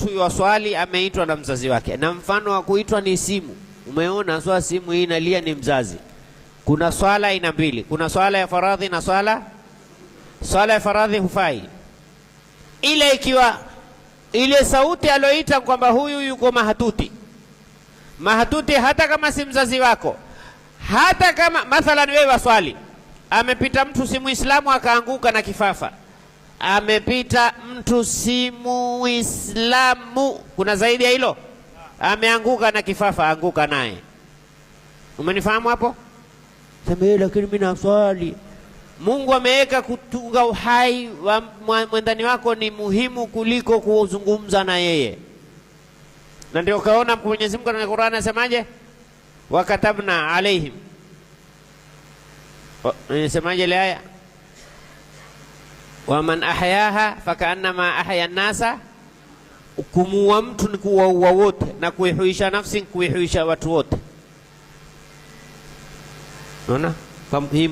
mtu yuwaswali ameitwa na mzazi wake, na mfano wa kuitwa ni simu. Umeona swala simu hii inalia ni mzazi. Kuna swala aina mbili, kuna swala ya faradhi na swala ya faradhi hufai. Ile ikiwa ile sauti aloita kwamba huyu yuko mahatuti, hata kama si mzazi wako, hata kama mathalan wewe waswali, amepita mtu si Muislamu akaanguka na kifafa, amepita mtu si Muislamu, kuna zaidi ya hilo, ameanguka na kifafa, anguka naye. Umenifahamu hapo? Sema lakini mimi naswali. Mungu ameweka kutunga uhai wa mwendani wako ni muhimu kuliko kuzungumza na yeye, na ndio kaona Mwenyezi Mungu katika Qur'an anasemaje? Wakatabna alaihim, anasemaje ile aya? Waman ahyaha fakaannama ahya an-nasa. Kumuua mtu ni kuwaua wote, na kuihuisha nafsi kuihuisha watu wote. Unaona? Kama hii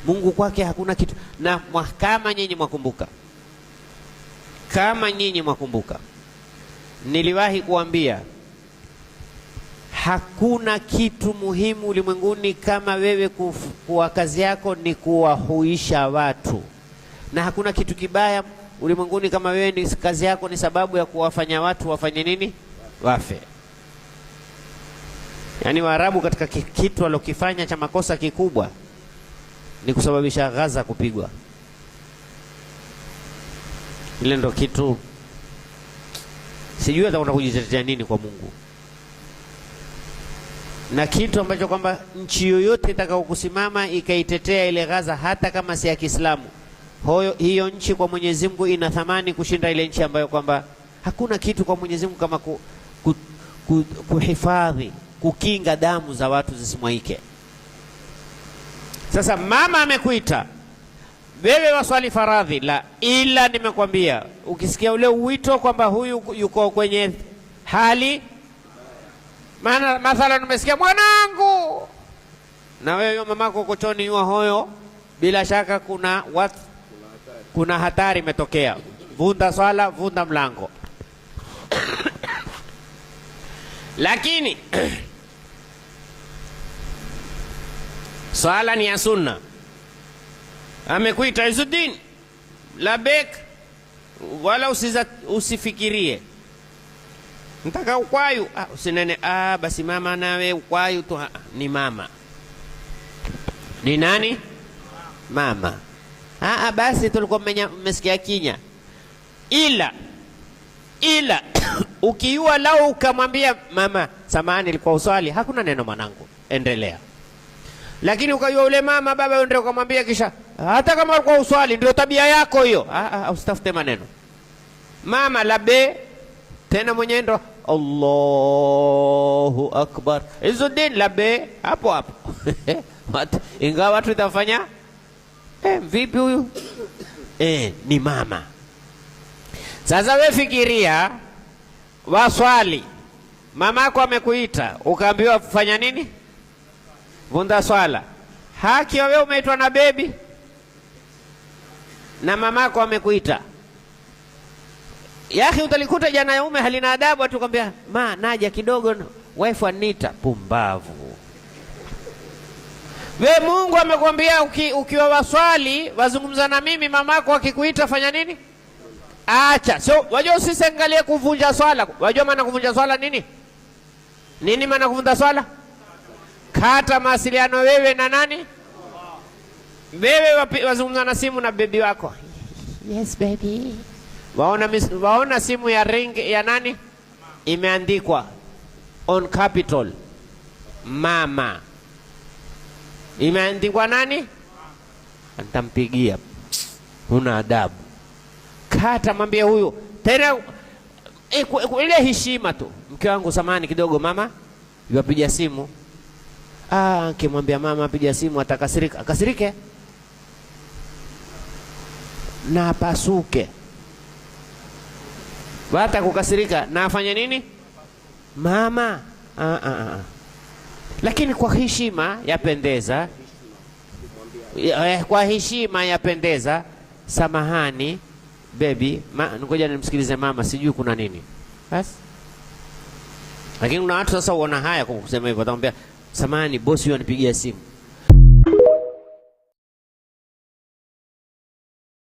Mungu kwake hakuna kitu. Na kama nyinyi mwakumbuka, niliwahi kuambia hakuna kitu muhimu ulimwenguni kama wewe kuwa kazi yako ni kuwahuisha watu, na hakuna kitu kibaya ulimwenguni kama wewe ni kazi yako ni sababu ya kuwafanya watu wafanye nini? Wafe. Yani Waarabu katika kitu walokifanya cha makosa kikubwa ni kusababisha Gaza kupigwa. Ile ndo kitu sijui hata unakujitetea nini kwa Mungu, na kitu ambacho kwamba nchi yoyote itakao kusimama ikaitetea ile Gaza hata kama si ya Kiislamu, hiyo nchi kwa Mwenyezi Mungu ina thamani kushinda ile nchi ambayo kwamba hakuna kitu kwa Mwenyezi Mungu kama kuhifadhi, kukinga damu za watu zisimwaike. Sasa mama amekuita wewe waswali faradhi, la ila nimekwambia ukisikia ule uwito kwamba huyu yuko kwenye hali, maana mathalan umesikia mwanangu, na wewe mamako kochoni yua hoyo, bila shaka kuna hatari imetokea. Vunda swala, vunda mlango. Lakini swala ni ya sunna. Amekuita Izuddin, labek, wala usifikirie ntaka ukwayu, usinene basi mama nawe ukwayu tu. Ni mama. Ni nani? Mama. Basi tulikuwa mmesikia kinya. Ila ukiua lao ukamwambia mama samahani ilikuwa uswali, hakuna neno mwanangu, endelea. Lakini ukajua ule mama baba ndio ukamwambia kisha hata kama ulikuwa uswali ndio tabia yako hiyo, usitafute maneno. Mama labe tena mwenyewe ndo Allahu Akbar, Izuddin labe hapo ingawa watu itafanya vipi huyu? Ni mama. Sasa wewe fikiria, waswali, mamako amekuita ukaambiwa fanya nini? Vunda swala. Haki wewe umeitwa na bebi na mamako amekuita. Yaki utalikuta jana ya ume halina adabu, atukwambia naja kidogo wife anita. Pumbavu. We Mungu amekwambia ukiwa waswali wazungumza na mimi, mamako akikuita fanya nini? Acha. So wajua usiangalie kuvunja swala. Wajua maana kuvunja swala nini? Nini maana kuvunja swala? Kata mawasiliano wewe na nani? Wewe wazungumza na simu na baby wako. Yes baby. Waona simu ya ring ya nani? Imeandikwa on capital mama. Imeandikwa nani? Antampigia. Huna adabu. Kata, mwambie huyu. Tena ile heshima tu. Mke wangu samani kidogo mama, yuapiga simu. Kimwambia mama apiga simu atakasirika. Akasirike na apasuke. Wata kukasirika na afanye nini? Mama. Lakini kwa heshima yapendeza. Kwa heshima yapendeza. Samahani, baby, ngoja nimsikilize mama, sijui kuna nini. Basi. Lakini kuna watu sasa uona haya kwa kusema hivyo, atamwambia samahani bosi, huyo anipigia simu.